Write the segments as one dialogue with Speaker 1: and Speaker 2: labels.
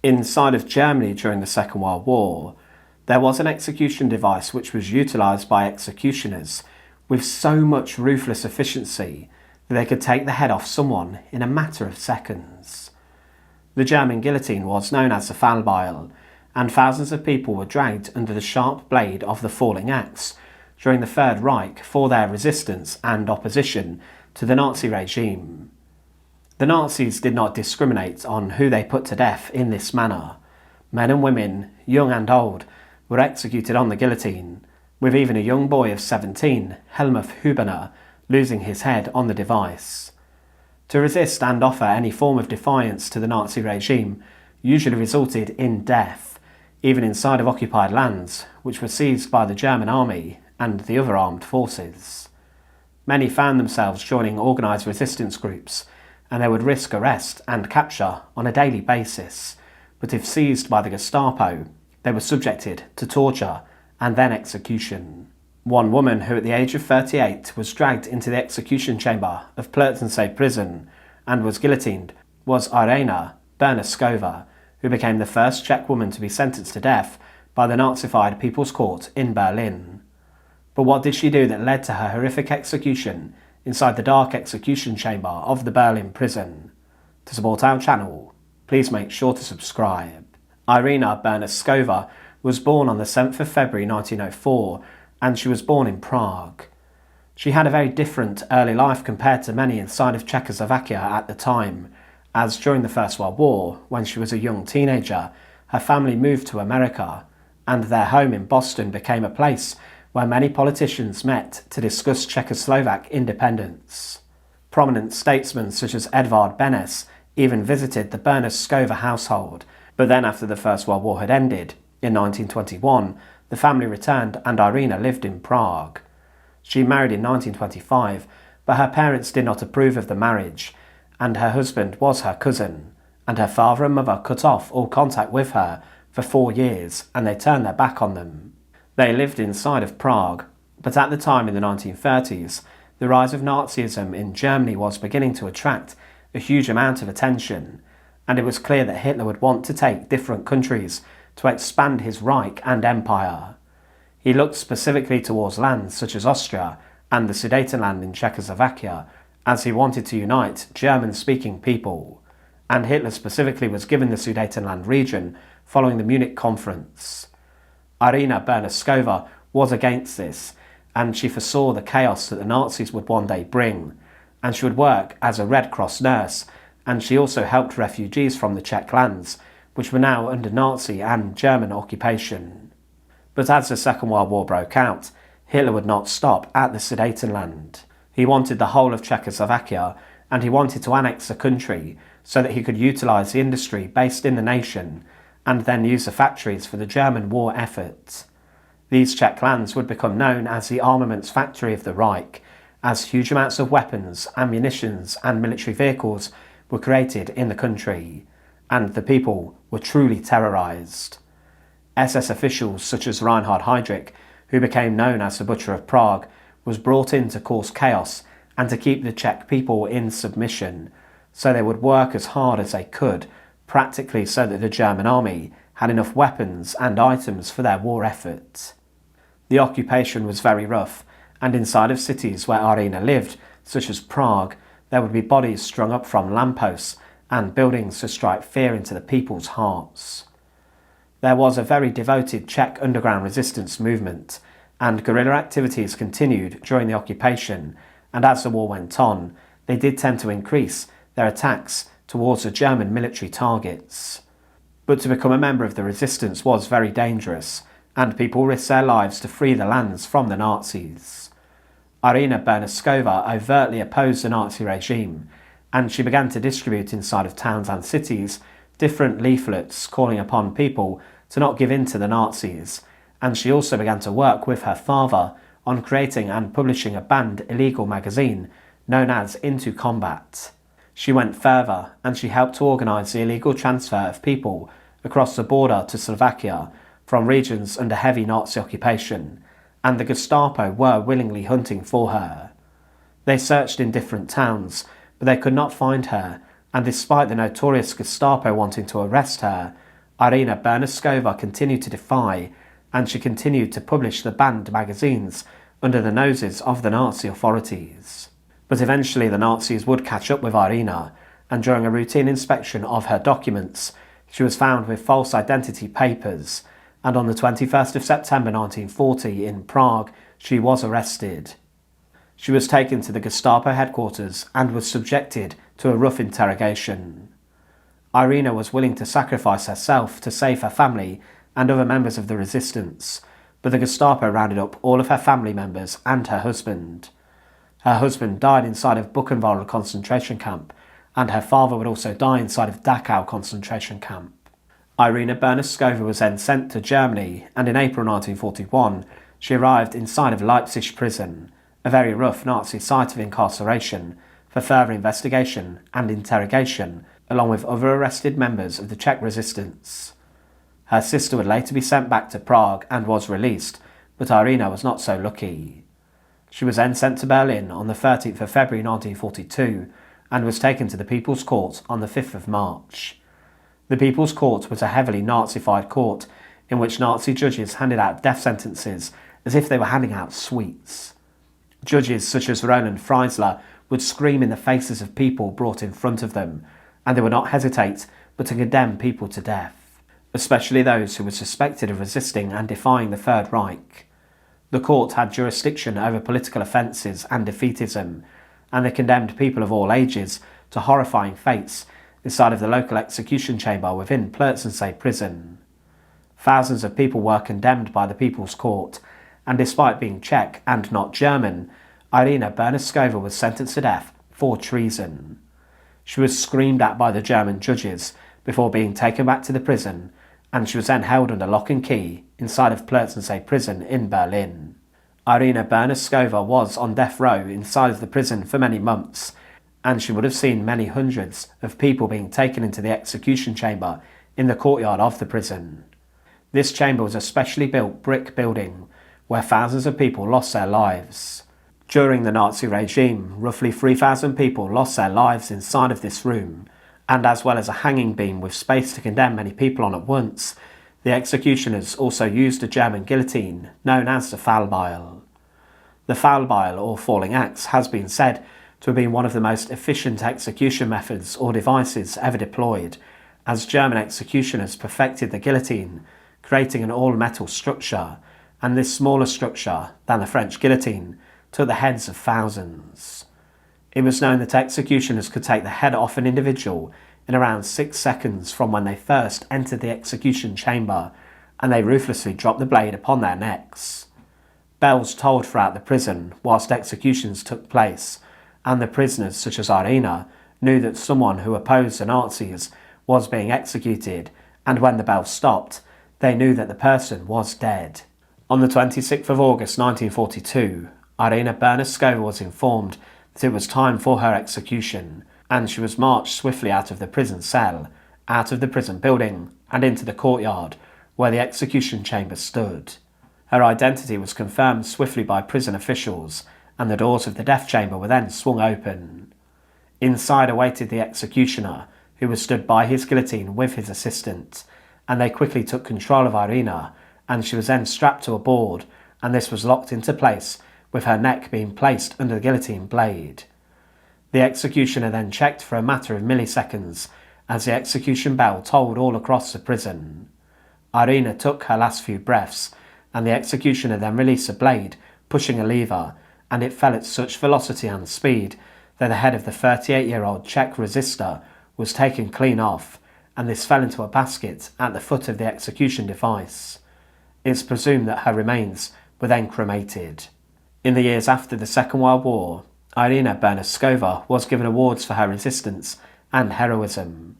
Speaker 1: Inside of Germany during the Second World War, there was an execution device which was utilised by executioners with so much ruthless efficiency that they could take the head off someone in a matter of seconds. The German guillotine was known as the fallbeil, and thousands of people were dragged under the sharp blade of the falling axe during the Third Reich for their resistance and opposition to the Nazi regime. The Nazis did not discriminate on who they put to death in this manner. Men and women, young and old, were executed on the guillotine, with even a young boy of 17, Helmuth Hubener, losing his head on the device. To resist and offer any form of defiance to the Nazi regime usually resulted in death, even inside of occupied lands, which were seized by the German army and the other armed forces. Many found themselves joining organised resistance groups, and they would risk arrest and capture on a daily basis, but if seized by the Gestapo, they were subjected to torture and then execution. One woman who at the age of 38 was dragged into the execution chamber of Plötzensee Prison and was guillotined was Irena Bernaskova, who became the first Czech woman to be sentenced to death by the Nazified People's Court in Berlin. But what did she do that led to her horrific execution inside the dark execution chamber of the Berlin prison? To support our channel, please make sure to subscribe. Irena Bernaskova was born on the 7th of February 1904, and she was born in Prague. She had a very different early life compared to many inside of Czechoslovakia at the time, as during the First World War, when she was a young teenager, her family moved to America, and their home in Boston became a place where many politicians met to discuss Czechoslovak independence. Prominent statesmen such as Edvard Beneš even visited the Bernaskova household, but then after the First World War had ended, in 1921, the family returned and Irena lived in Prague. She married in 1925, but her parents did not approve of the marriage, and her husband was her cousin, and her father and mother cut off all contact with her for 4 years, and they turned their back on them. They lived inside of Prague, but at the time in the 1930s, the rise of Nazism in Germany was beginning to attract a huge amount of attention, and it was clear that Hitler would want to take different countries to expand his Reich and empire. He looked specifically towards lands such as Austria and the Sudetenland in Czechoslovakia, as he wanted to unite German-speaking people, and Hitler specifically was given the Sudetenland region following the Munich conference. Irena Bernaskova was against this, and she foresaw the chaos that the Nazis would one day bring, and she would work as a Red Cross nurse, and she also helped refugees from the Czech lands, which were now under Nazi and German occupation. But as the Second World War broke out, Hitler would not stop at the Sudetenland. He wanted the whole of Czechoslovakia, and he wanted to annex the country so that he could utilise the industry based in the nation and then use the factories for the German war effort. These Czech lands would become known as the Armament Factory of the Reich, as huge amounts of weapons, ammunitions and military vehicles were created in the country, and the people were truly terrorised. SS officials such as Reinhard Heydrich, who became known as the Butcher of Prague, was brought in to cause chaos and to keep the Czech people in submission, so they would work as hard as they could, practically so that the German army had enough weapons and items for their war effort. The occupation was very rough, and inside of cities where Irena lived, such as Prague, there would be bodies strung up from lampposts and buildings to strike fear into the people's hearts. There was a very devoted Czech underground resistance movement, and guerrilla activities continued during the occupation, and as the war went on, they did tend to increase their attacks towards the German military targets. But to become a member of the resistance was very dangerous, and people risked their lives to free the lands from the Nazis. Irena Bernaskova overtly opposed the Nazi regime, and she began to distribute inside of towns and cities different leaflets calling upon people to not give in to the Nazis, and she also began to work with her father on creating and publishing a banned illegal magazine known as Into Combat. She went further, and she helped to organise the illegal transfer of people across the border to Slovakia from regions under heavy Nazi occupation, and the Gestapo were willingly hunting for her. They searched in different towns, but they could not find her, and despite the notorious Gestapo wanting to arrest her, Irena Bernaskova continued to defy, and she continued to publish the banned magazines under the noses of the Nazi authorities. But eventually the Nazis would catch up with Irena, and during a routine inspection of her documents, she was found with false identity papers, and on the 21st of September 1940 in Prague, she was arrested. She was taken to the Gestapo headquarters and was subjected to a rough interrogation. Irena was willing to sacrifice herself to save her family and other members of the resistance, but the Gestapo rounded up all of her family members and her husband. Her husband died inside of Buchenwald concentration camp, and her father would also die inside of Dachau concentration camp. Irena Bernaskova was then sent to Germany, and in April 1941 she arrived inside of Leipzig prison, a very rough Nazi site of incarceration, for further investigation and interrogation, along with other arrested members of the Czech resistance. Her sister would later be sent back to Prague and was released, but Irena was not so lucky. She was then sent to Berlin on the 13th of February 1942 and was taken to the People's Court on the 5th of March. The People's Court was a heavily Nazified court in which Nazi judges handed out death sentences as if they were handing out sweets. Judges such as Roland Freisler would scream in the faces of people brought in front of them, and they would not hesitate but to condemn people to death, especially those who were suspected of resisting and defying the Third Reich. The court had jurisdiction over political offences and defeatism, and they condemned people of all ages to horrifying fates inside of the local execution chamber within Plötzensee Prison. Thousands of people were condemned by the People's Court, and despite being Czech and not German, Irena Bernaskova was sentenced to death for treason. She was screamed at by the German judges before being taken back to the prison, and she was then held under lock and key inside of Plötzensee Prison in Berlin. Irena Bernaskova was on death row inside of the prison for many months, and she would have seen many hundreds of people being taken into the execution chamber in the courtyard of the prison. This chamber was a specially built brick building where thousands of people lost their lives. During the Nazi regime, roughly 3,000 people lost their lives inside of this room, and as well as a hanging beam with space to condemn many people on at once, the executioners also used a German guillotine known as the fallbeil. The fallbeil, or falling axe, has been said to have been one of the most efficient execution methods or devices ever deployed, as German executioners perfected the guillotine, creating an all-metal structure, and this smaller structure than the French guillotine took the heads of thousands. It was known that executioners could take the head off an individual in around 6 seconds from when they first entered the execution chamber, and they ruthlessly dropped the blade upon their necks. Bells tolled throughout the prison whilst executions took place, and the prisoners, such as Irena, knew that someone who opposed the Nazis was being executed, and when the bell stopped, they knew that the person was dead. On the 26th of August 1942, Irena Bernaskova was informed that it was time for her execution, and she was marched swiftly out of the prison cell, out of the prison building, and into the courtyard where the execution chamber stood. Her identity was confirmed swiftly by prison officials, and the doors of the death chamber were then swung open. Inside awaited the executioner, who was stood by his guillotine with his assistant, and they quickly took control of Irena, and she was then strapped to a board, and this was locked into place, with her neck being placed under the guillotine blade. The executioner then checked for a matter of milliseconds as the execution bell tolled all across the prison. Irena took her last few breaths, and the executioner then released a blade, pushing a lever, and it fell at such velocity and speed that the head of the 38-year-old Czech resistor was taken clean off, and this fell into a basket at the foot of the execution device. It's presumed that her remains were then cremated. In the years after the Second World War, Irena Bernaskova was given awards for her resistance and heroism.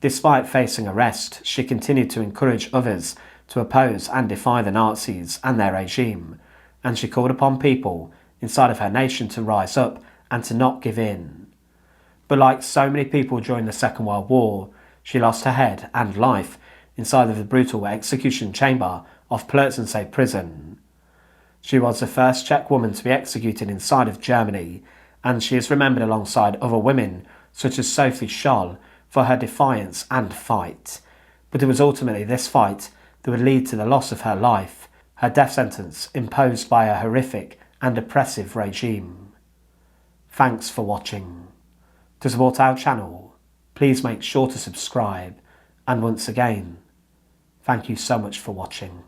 Speaker 1: Despite facing arrest, she continued to encourage others to oppose and defy the Nazis and their regime, and she called upon people inside of her nation to rise up and to not give in. But like so many people during the Second World War, she lost her head and life inside of the brutal execution chamber of Plötzensee Prison. She was the first Czech woman to be executed inside of Germany, and she is remembered alongside other women such as Sophie Scholl for her defiance and fight. But it was ultimately this fight that would lead to the loss of her life, her death sentence imposed by a horrific and oppressive regime. Thanks for watching. To support our channel, please make sure to subscribe, and once again, thank you so much for watching.